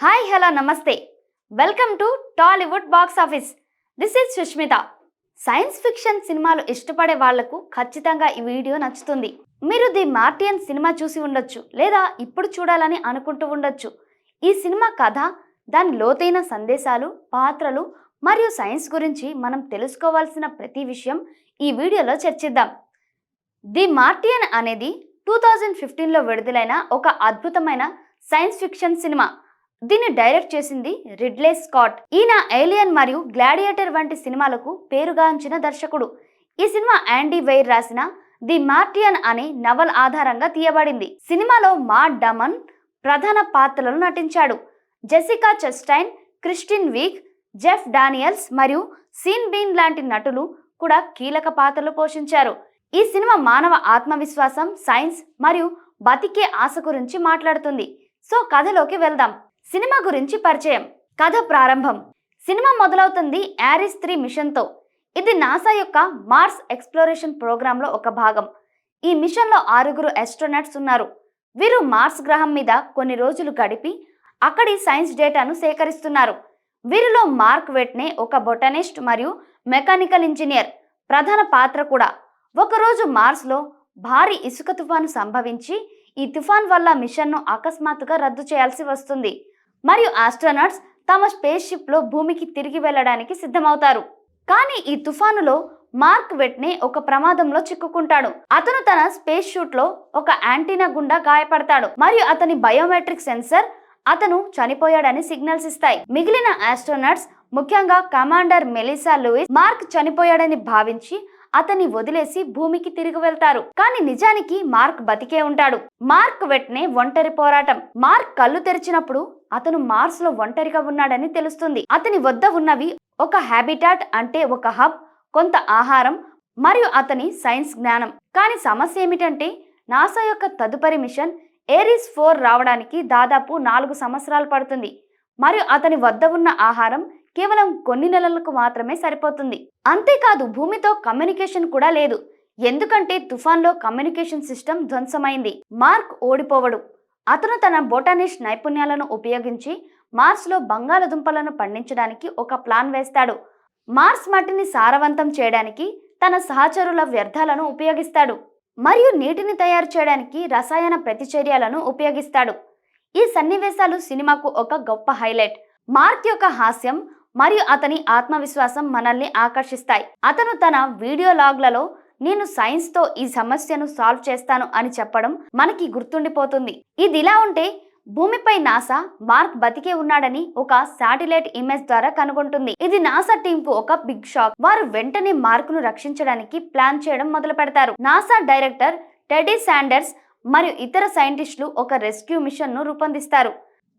Hi hello నమస్తే. Welcome to Tollywood box office. This is Sushmita. Science fiction సినిమాలు ఇష్టపడే వాళ్లకు ఖచ్చితంగా ఈ వీడియో నచ్చుతుంది. మీరు ది మార్టియన్ సినిమా చూసి ఉండొచ్చు, లేదా ఇప్పుడు చూడాలని అనుకుంటూ ఉండొచ్చు. ఈ సినిమా కథ, దాని లోతైన సందేశాలు, పాత్రలు మరియు సైన్స్ గురించి మనం తెలుసుకోవాల్సిన ప్రతి విషయం ఈ వీడియోలో చర్చిద్దాం. ది మార్టియన్ అనేది 2015లో విడుదలైన ఒక అద్భుతమైన సైన్స్ ఫిక్షన్ సినిమా. దీన్ని డైరెక్ట్ చేసింది రిడ్లే స్కాట్. ఈయన ఏలియన్ మరియు గ్లాడియేటర్ వంటి సినిమాలకు పేరుగాంచిన దర్శకుడు. ఈ సినిమా యాండీ వెయిర్ రాసిన ది మార్టియన్ అనే నవల్ ఆధారంగా తీయబడింది. సినిమాలో మాట్ డమన్ ప్రధాన పాత్రలను నటించాడు. Jessica Chastain, Kristen Wiig, Jeff Daniels మరియు సీన్ బీన్ లాంటి నటులు కూడా కీలక పాత్రలు పోషించారు. ఈ సినిమా మానవ ఆత్మవిశ్వాసం, సైన్స్ మరియు బతికే ఆశ గురించి మాట్లాడుతుంది. సో కథలోకి వెళ్దాం. సినిమా గురించి పరిచయం. కథ ప్రారంభం. సినిమా మొదలవుతుంది యారిస్ 3 మిషన్తో. ఇది నాసా యొక్క మార్స్ ఎక్స్ప్లోరేషన్ ప్రోగ్రాంలో ఒక భాగం. ఈ మిషన్లో 6 ఆస్ట్రోనట్స్ ఉన్నారు. వీరు మార్స్ గ్రహం మీద కొన్ని రోజులు గడిపి అక్కడి సైన్స్ డేటాను సేకరిస్తున్నారు. వీరిలో మార్క్ వెట్నే ఒక బొటనిస్ట్ మరియు మెకానికల్ ఇంజనీర్ ప్రధాన పాత్ర కూడా. ఒకరోజు మార్స్లో భారీ ఇసుక తుఫాను సంభవించి ఈ తుఫాన్ వల్ల మిషన్ను అకస్మాత్తుగా రద్దు చేయాల్సి వస్తుంది మరియు ఆస్ట్రోనట్స్ తమ స్పేస్ షిప్ లో భూమికి తిరిగి వెళ్ళడానికి సిద్ధమవుతారు. కానీ ఈ తుఫానులో మార్క్ వెట్నే ఒక ప్రమాదంలో చిక్కుకుంటాడు. అతను తన స్పేస్ షూట్ లో ఒక యాంటీనా గుండా గాయపడతాడు మరియు అతని బయోమెట్రిక్ సెన్సర్ అతను చనిపోయాడని సిగ్నల్స్ ఇస్తాయి. మిగిలిన ఆస్ట్రోనట్స్, ముఖ్యంగా కమాండర్ మెలిసా లూయిస్, మార్క్ చనిపోయాడని భావించి అతన్ని వదిలేసి భూమికి తిరిగి వెళ్తారు. కానీ నిజానికి మార్క్ బతికే ఉంటాడు. మార్క్ వెట్నే ఒంటరి పోరాటం. మార్క్ కళ్ళు తెరిచినప్పుడు అతను మార్స్ లో ఒంటరిగా ఉన్నాడని తెలుస్తుంది. అతని వద్ద ఉన్నవి ఒక హ్యాబిటాట్, అంటే ఒక హబ్, కొంత ఆహారం మరియు అతని సైన్స్ జ్ఞానం. కానీ సమస్య ఏమిటంటే నాసా యొక్క తదుపరి మిషన్ ఏరిస్ 4 రావడానికి దాదాపు 4 సంవత్సరాలు పడుతుంది మరియు అతని వద్ద ఉన్న ఆహారం కేవలం కొన్ని నెలలకు మాత్రమే సరిపోతుంది. అంతేకాదు భూమితో కమ్యూనికేషన్ కూడా లేదు, ఎందుకంటే తుఫాన్లో కమ్యూనికేషన్ సిస్టమ్ ధ్వంసమైంది. మార్క్ ఓడిపోవడు. అతను తన బొటానిస్ట్ నైపుణ్యాలను ఉపయోగించి మార్స్లో బంగాళదుంపలను పండించడానికి ఒక ప్లాన్ వేస్తాడు. మార్స్ మట్టిని సారవంతం చేయడానికి తన సహచరుల వ్యర్థాలను ఉపయోగిస్తాడు మరియు నీటిని తయారు చేయడానికి రసాయన ప్రతిచర్యలను ఉపయోగిస్తాడు. ఈ సన్నివేశాలు సినిమాకు ఒక గొప్ప హైలైట్. మార్క్ యొక్క హాస్యం మరియు అతని ఆత్మవిశ్వాసం మనల్ని ఆకర్షిస్తాయి. అతను తన వీడియో లాగ్లలో నేను సైన్స్ తో ఈ సమస్యను సాల్వ్ చేస్తాను అని చెప్పడం మనకి గుర్తుండిపోతుంది. ఇదిలా ఉంటే భూమిపై నాసా మార్క్ బతికే ఉన్నాడని ఒక శాటిలైట్ ఇమేజ్ ద్వారా కనుగొంటుంది. ఇది నాసా టీమ్ కు ఒక బిగ్ షాక్. వారు వెంటనే మార్క్ ను రక్షించడానికి ప్లాన్ చేయడం మొదలు పెడతారు. నాసా డైరెక్టర్ టెడ్డీ శాండర్స్ మరియు ఇతర సైంటిస్టులు ఒక రెస్క్యూ మిషన్ ను రూపొందిస్తారు.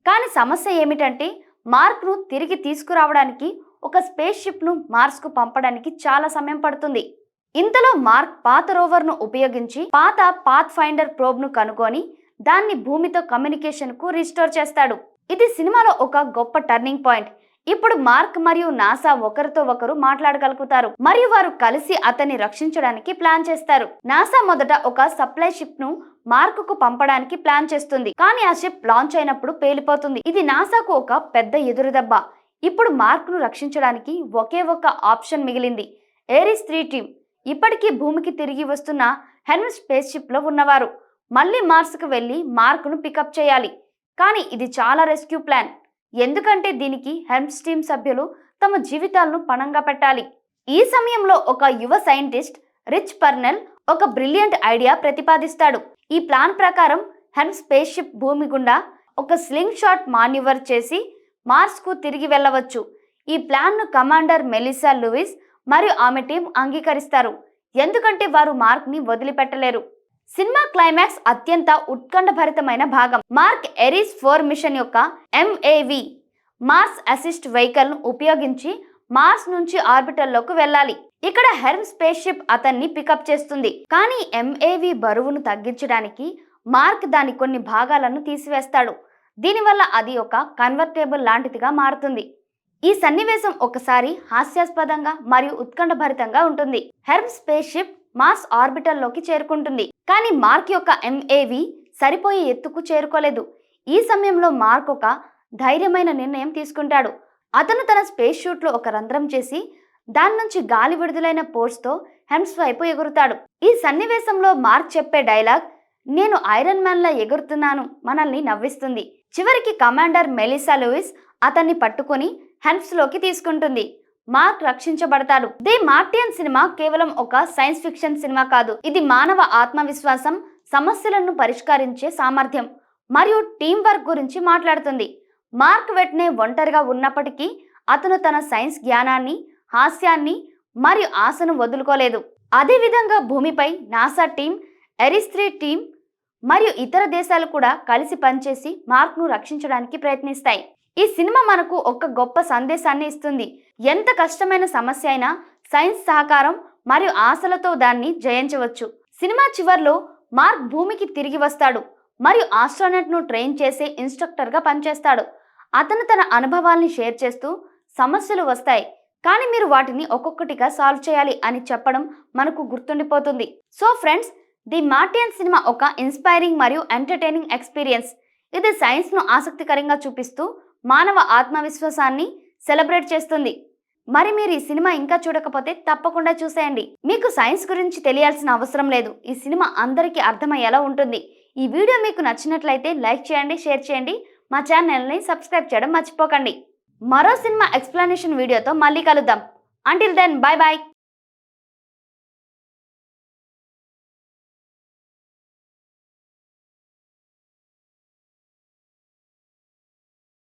కానీ సమస్య ఏమిటంటే మార్క్ ను తిరిగి తీసుకురావడానికి ఒక స్పేస్ షిప్ ను మార్స్ కు పంపడానికి చాలా సమయం పడుతుంది. ఇంతలో మార్క్ పాత రోవర్ ను ఉపయోగించి పాత పాత్ ఫైండర్ ప్రోబ్ ను కనుగొని దాన్ని భూమితో కమ్యూనికేషన్ కు రిస్టోర్ చేస్తాడు. ఇది సినిమాలో ఒక గొప్ప టర్నింగ్ పాయింట్. ఇప్పుడు మార్క్ మరియు నాసా ఒకరితో ఒకరు మాట్లాడగలుగుతారు మరియు వారు కలిసి అతన్ని రక్షించడానికి ప్లాన్ చేస్తారు. నాసా మొదట ఒక సప్లై షిప్ ను మార్క్ కు పంపడానికి ప్లాన్ చేస్తుంది, కానీ ఆ షిప్ లాంచ్ అయినప్పుడు పేలిపోతుంది. ఇది నాసాకు ఒక పెద్ద ఎదురుదెబ్బ. ఇప్పుడు మార్క్ ను రక్షించడానికి ఒకే ఒక ఆప్షన్ మిగిలింది. ఏరిస్ 3 టీం, ఇప్పటికీ భూమికి తిరిగి వస్తున్న హెర్మ్ స్పేస్ షిప్ లో ఉన్నవారు, మళ్ళీ మార్స్ కు వెళ్లి మార్క్ ను పికప్ చేయాలి. కానీ ఇది చాలా రెస్క్యూ ప్లాన్, ఎందుకంటే దీనికి హెర్మ్స్ టీం సభ్యులు తమ జీవితాలను పణంగా పెట్టాలి. ఈ సమయంలో ఒక యువ సైంటిస్ట్ రిచ్ పర్నెల్ ఒక బ్రిలియంట్ ఐడియా ప్రతిపాదిస్తాడు. ఈ ప్లాన్ ప్రకారం హెర్మ్ స్పేస్ షిప్ భూమి గుండా ఒక స్లింగ్ షాట్ మాన్యువర్ చేసి మార్స్ కు తిరిగి వెళ్ళవచ్చు. ఈ ప్లాన్ ను కమాండర్ మెలిసా లూయిస్ మరియు ఆమె టీం అంగీకరిస్తారు, ఎందుకంటే వారు మార్క్ ని వదిలిపెట్టలేరు. సినిమా క్లైమాక్స్ అత్యంత ఉత్కంఠభరితమైన భాగం. మార్క్ ఏరిస్ 4 మిషన్ యొక్క MAV మార్స్ అసిస్ట్ వెహికల్ ను ఉపయోగించి మార్స్ నుంచి ఆర్బిటల్లోకి వెళ్ళాలి. ఇక్కడ హెర్మ్ స్పేస్ షిప్ అతన్ని పికప్ చేస్తుంది. కానీ MAV బరువును తగ్గించడానికి మార్క్ దాని కొన్ని భాగాలను తీసివేస్తాడు. దీనివల్ల అది ఒక కన్వర్టేబుల్ లాంటిదిగా మారుతుంది. ఈ సన్నివేశం ఒకసారి హాస్యాస్పదంగా మరియు ఉత్కంఠభరితంగా ఉంటుంది. హెర్మ్ స్పేస్ షిప్ మార్స్ ఆర్బిటల్లోకి చేరుకుంటుంది, కానీ మార్క్ యొక్క MAV సరిపోయే ఎత్తుకు చేరుకోలేదు. ఈ సమయంలో మార్క్ ఒక ధైర్యమైన నిర్ణయం తీసుకుంటాడు. అతను తన స్పేస్ షూట్లో ఒక రంధ్రం చేసి దాని నుంచి గాలి విడుదలైన ఫోర్స్తో హెమ్స్ వైపు ఎగురుతాడు. ఈ సన్నివేశంలో మార్క్ చెప్పే డైలాగ్ "నేను ఐరన్ మ్యాన్ లా ఎగురుతున్నాను" మనల్ని నవ్విస్తుంది. చివరికి కమాండర్ మెలిసా లూయిస్ అతన్ని పట్టుకుని హెమ్స్ లోకి తీసుకుంటుంది. మార్క్ రక్షించబడతాడు. ది మార్టియన్ సినిమా కేవలం ఒక సైన్స్ ఫిక్షన్ సినిమా కాదు. ఇది మానవ ఆత్మవిశ్వాసం, సమస్యలను పరిష్కరించే సామర్థ్యం మరియు టీం వర్క్ గురించి మాట్లాడుతుంది. మార్క్ వెట్నే ఒంటరిగా ఉన్నప్పటికీ అతను తన సైన్స్ జ్ఞానాన్ని, హాస్యాన్ని మరియు ఆశను వదులుకోలేదు. అదేవిధంగా భూమిపై నాసా టీం, ఎరిస్ 3 టీం మరియు ఇతర దేశాలు కూడా కలిసి పనిచేసి మార్క్ను రక్షించడానికి ప్రయత్నిస్తాయి. ఈ సినిమా మనకు ఒక గొప్ప సందేశాన్ని ఇస్తుంది. ఎంత కష్టమైన సమస్య అయినా సైన్స్ సహకారం మరియు ఆశలతో దాన్ని జయించవచ్చు. సినిమా చివర్లో మార్క్ భూమికి తిరిగి వస్తాడు మరియు ఆస్ట్రోనట్ ను ట్రైన్ చేసే ఇన్స్ట్రక్టర్గా పనిచేస్తాడు. అతను తన అనుభవాల్ని షేర్ చేస్తూ సమస్యలు వస్తాయి కానీ మీరు వాటిని ఒక్కొక్కటిగా సాల్వ్ చేయాలి అని చెప్పడం మనకు గుర్తుండిపోతుంది. So friends, the Martian cinema ఒక ఇన్స్పైరింగ్ మరియు ఎంటర్టైనింగ్ ఎక్స్పీరియన్స్. ఇది సైన్స్ను ఆసక్తికరంగా చూపిస్తూ మానవ ఆత్మవిశ్వాసాన్ని సెలబ్రేట్ చేస్తుంది. మరి మీరు ఈ సినిమా ఇంకా చూడకపోతే తప్పకుండా చూసేయండి. మీకు సైన్స్ గురించి తెలియాల్సిన అవసరం లేదు. ఈ సినిమా అందరికీ అర్థమయ్యేలా ఉంటుంది. ఈ వీడియో మీకు నచ్చినట్లయితే లైక్ చేయండి, షేర్ చేయండి. మా ఛానల్ని సబ్స్క్రైబ్ చేయడం మర్చిపోకండి. మరో సినిమా ఎక్స్ప్లెనేషన్ వీడియోతో మళ్ళీ కలుద్దాం. Until then, bye bye.